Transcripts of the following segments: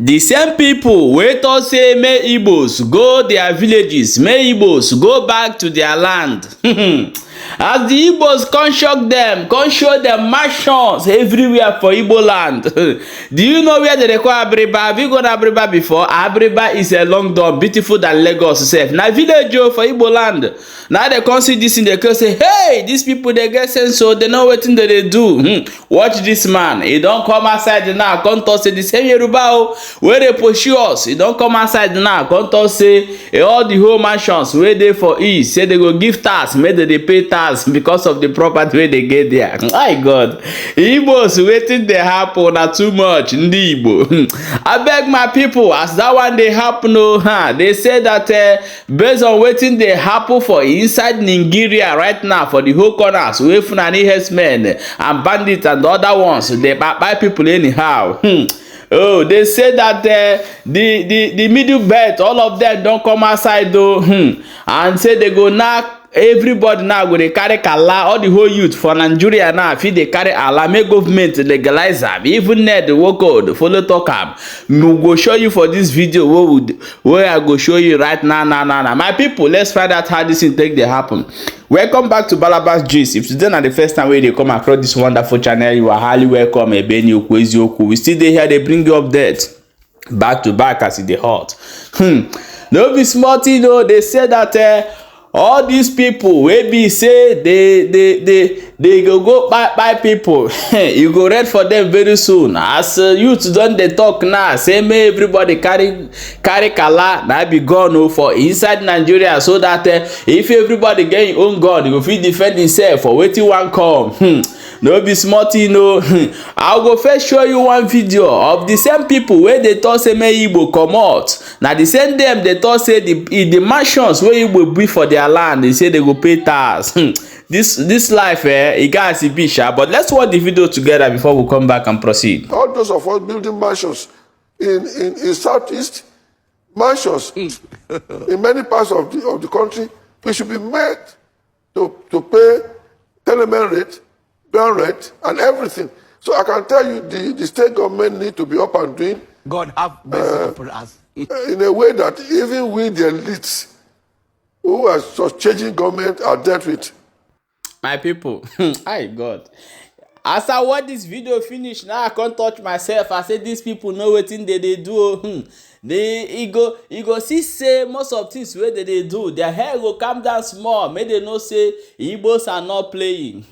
The same people wey talk say make Igbos go their villages, make Igbos go back to their land. As the Igbos come shock them, come show them mansions everywhere for Igbo land. Do you know where they call Abriba? Have you gone to Abriba before? Abriba is a long door, beautiful than Lagos itself. Now village for Igbo land. Now they come see this in the can say, hey, these people they get sense, so they know what they do. Watch this man. He don't come outside now. Come talk say the same Yoruba where they pursue us. He don't come outside now. Come talk say all the whole mansions where they for east. Say they go give tax, make they pay tax because of the property where they get there. My God, Igbos waiting they happen na too much. Ndi Igbo. I beg my people, as that one they happen, they say that based on waiting they happen for inside Nigeria right now for the whole corners, wey Fulani herdsmen and bandits and the other ones, they buy people anyhow. Oh, they say that the middle belt, all of them don't come outside though, and say they go knock. Everybody now go dey carry kala, all the whole youth for Nigeria now, if they carry Allah, make government legalize am. Even net the work code follow talk am. We go show you for this video where I go show you right now. My people, let's find out how this thing take dey happen. Welcome back to Balabas Gist. If today na the first time wey dey come across this wonderful channel, you are highly welcome. Ebeni Okweziokwu. We still dey here, they bring you updates back to back as e dey hot. No be small thing though. They say that all these people wey be say they go buy people. You go read for them very soon. As youth don dey talk now, say make everybody carry kala na be gun for inside Nigeria, so that if everybody get him own gun, he go fit defend himself for wetin wan come. No be small thing no. I go first show you one video of the same people wey dey talk say make Igbo comot. Na the same dem dey talk say the mansions wey Igbo build for their land, they say they go pay tax. This life e gas e be sha, but let's watch the video together before we come back and proceed. All those of us building mansions in southeast, mansions in many parts of the country, we should be made to pay tenement rate, ground rate, and everything. So I can tell you the state government need to be up and doing. God have mercy upon us. In a way that even we, the elites, who are just changing government, are dealt with. My people, hi God. As I watch this video finish, now I can't touch myself. I say these people know wetin they do. He go see say most of things wey they do, their hair go calm down small, make they know say Igbos are not playing.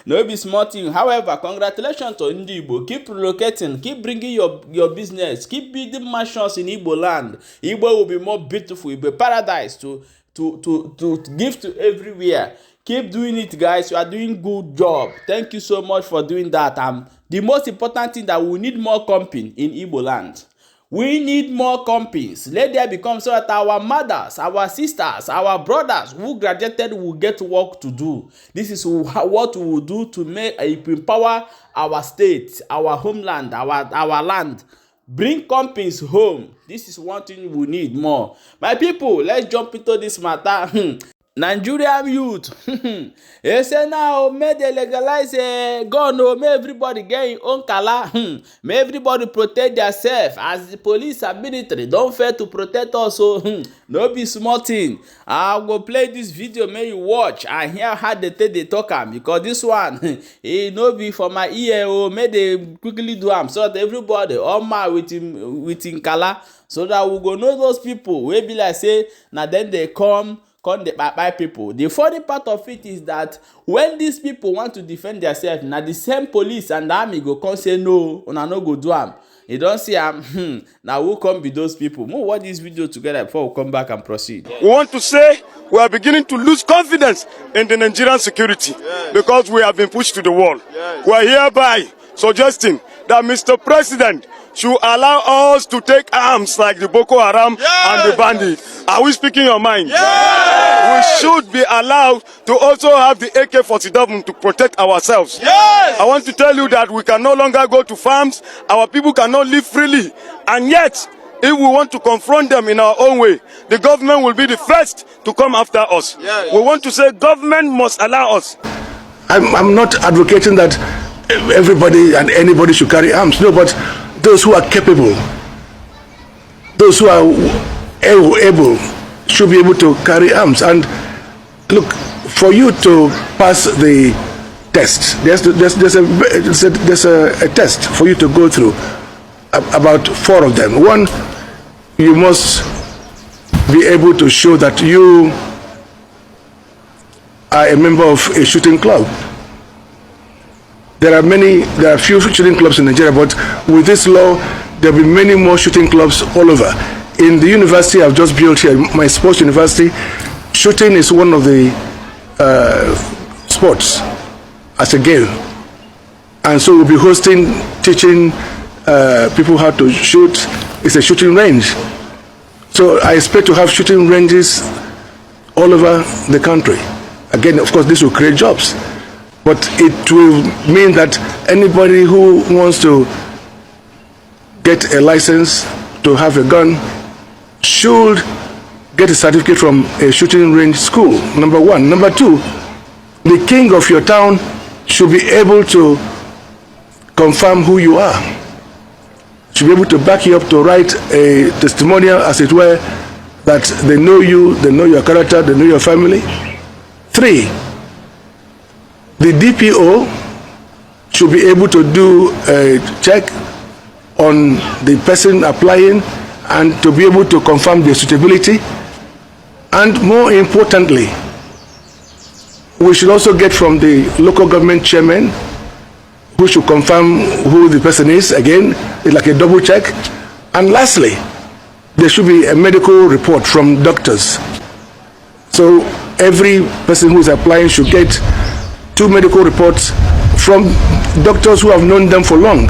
No be small thing. However, congratulations to Ndi Igbo. Keep relocating, keep bringing your business, keep building mansions in Igbo land. Igbo will be more beautiful, it will be paradise to give to everywhere. Keep doing it, guys. You are doing good job. Thank you so much for doing that. The most important thing that we need more company in Igbo land. We need more companies. Let there become so that our mothers, our sisters, our brothers who graduated will get work to do. This is what we will do to empower our state, our homeland, our land. Bring companies home. This is one thing we need more. My people, let's jump into this matter. Nigerian youth, they say now, may they legalize gun, may everybody get your own kala, may everybody protect themselves, as the police and military don't fail to protect us, so no be small thing. I go play this video, may you watch and hear how they talk am, because this one, it no be for my ear, may they quickly do am, so that everybody, all man with him kala, so that we go know those people, wey be like say, now then they come they buy people. The funny part of it is that when these people want to defend themselves, now the same police and the army go come say no, una no go do am. You don't see now who come be those people. We'll watch this video together before we come back and proceed. We want to say we are beginning to lose confidence in the Nigerian security because we have been pushed to the wall. We are hereby suggesting that Mr. President should allow us to take arms like the Boko Haram and the bandits. Are we speaking your mind? We should be allowed to also have the AK-47 to protect ourselves. I want to tell you that we can no longer go to farms, our people cannot live freely, and yet, if we want to confront them in our own way, the government will be the first to come after us. We want to say government must allow us. I'm not advocating that everybody and anybody should carry arms, no, but those who are capable those who are able should be able to carry arms. And look, for you to pass the test, there's a test for you to go through, about 4 of them. One, you must be able to show that you are a member of a shooting club. There are few shooting clubs in Nigeria, but with this law, there will be many more shooting clubs all over. In the university I've just built here, my sports university, shooting is one of the sports as a game. And so we'll be teaching people how to shoot. It's a shooting range. So I expect to have shooting ranges all over the country. Again, of course, this will create jobs. But it will mean that anybody who wants to get a license to have a gun should get a certificate from a shooting range school, number 1. Number 2, the king of your town should be able to confirm who you are. Should be able to back you up, to write a testimonial, as it were, that they know you, they know your character, they know your family. 3, the DPO should be able to do a check on the person applying and to be able to confirm their suitability. And more importantly, we should also get from the local government chairman, who should confirm who the person is. Again, it's like a double check. And lastly, there should be a medical report from doctors. So every person who is applying should get 2 medical reports from doctors who have known them for long,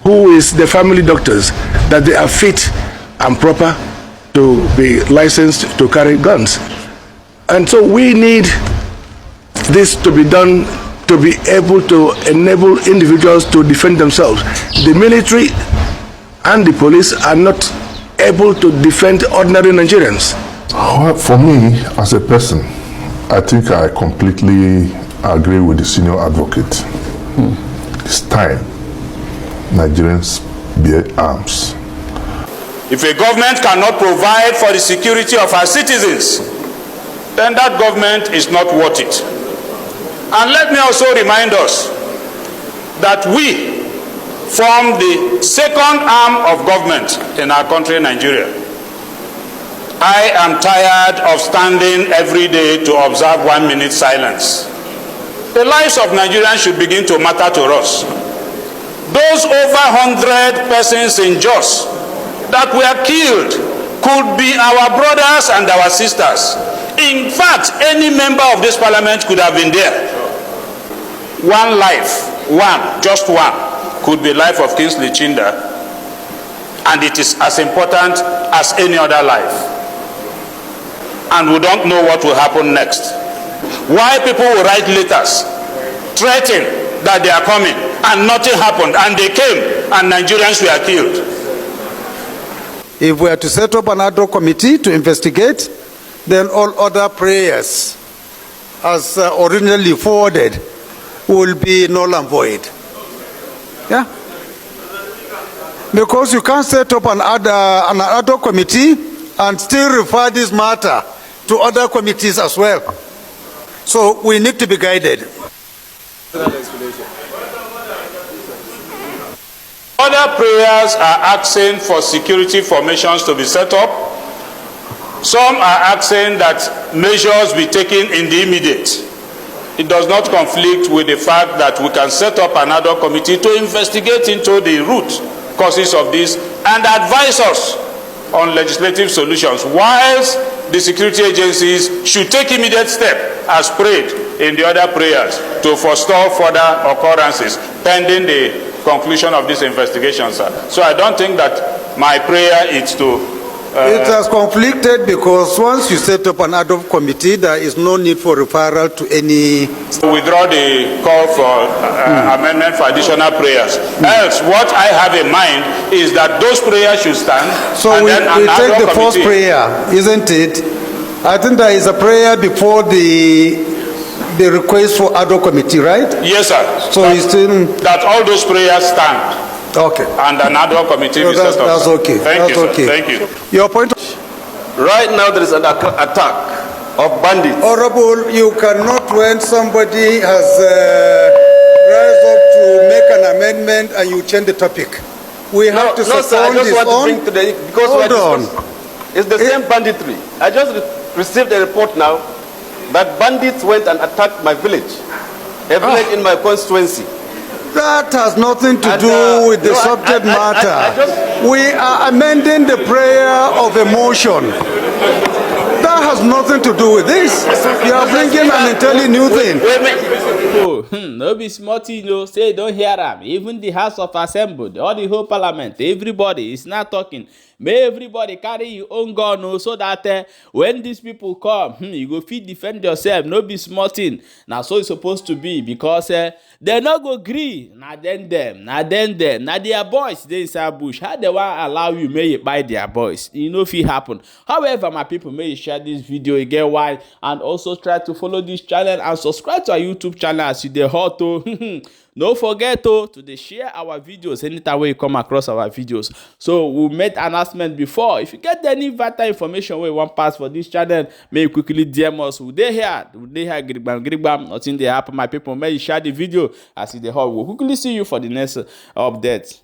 who is the family doctors, that they are fit and proper to be licensed to carry guns. And so we need this to be done, to be able to enable individuals to defend themselves. The military and the police are not able to defend ordinary Nigerians. Well, for me, as a person, I think I completely agree with the senior advocate. It's time Nigerians bear arms. If a government cannot provide for the security of our citizens, then that government is not worth it. And let me also remind us that we form the second arm of government in our country, Nigeria. I am tired of standing every day to observe 1 minute silence. The lives of Nigerians should begin to matter to us. Those over 100 persons in Jos that were killed could be our brothers and our sisters. In fact, any member of this parliament could have been there. One life, just one, could be life of Kingsley Chinda, and it is as important as any other life. And we don't know what will happen next. Why people will write letters threatening that they are coming, and nothing happened, and they came, and Nigerians were killed. If we are to set up an ad hoc committee to investigate, then all other prayers, as originally forwarded, will be null and void. Yeah? Because you can't set up an ad hoc committee and still refer this matter to other committees as well. So we need to be guided. Other prayers are asking for security formations to be set up. Some are asking that measures be taken in the immediate. It does not conflict with the fact that we can set up another committee to investigate into the root causes of this and advise us on legislative solutions, whilst the security agencies should take immediate steps as prayed in the other prayers to forestall further occurrences pending the conclusion of this investigation, sir. So I don't think that my prayer is to it has conflicted because once you set up an ad hoc committee, there is no need for referral to any. Withdraw the call for amendment for additional prayers. Else, what I have in mind is that those prayers should stand. So we take the first prayer, isn't it? I think there is a prayer before the request for ad hoc committee, right? Yes, sir. So that, that all those prayers stand. Okay. And an ad hoc committee So be set up. that's sir. okay. Thank That's you, sir. okay. Thank you. Your point. Right now there is an attack of bandits. Honorable, you cannot, when somebody has rise up to make an amendment and you change the topic. We have to No, sir, I second just this want to on. bring to the, because we are Hold on. discussing- it's the same banditry. I just received a report now that bandits went and attacked my village, a village in my constituency. That has nothing to And, do with the no, subject I matter. just- We are amending the prayer of a motion. That has nothing to do with this. You are bringing an entirely new thing. Oh, no be small thing, no. Say don't hear am. Even the House of Assembly, all the whole Parliament, everybody is not talking. May everybody carry your own gun, no, so that when these people come, you go fit defend yourself. No be small thing. Now so it's supposed to be, because they no go gree. Na them, na their boys dey inside bush. How they want allow you may you buy their boys? You know if it happen. However, my people, may you share this video again wide, and also try to follow this channel and subscribe to our YouTube channel as you dey hot to. No forget to dey share our videos anytime wey you come across our videos. So we made announcement before. If you get any vital information wey you wan pass for this channel, may you quickly DM us. We dey here gidigbam, nothing dey happen. My people, may you share the video as you dey hot. We'll quickly see you for the next update.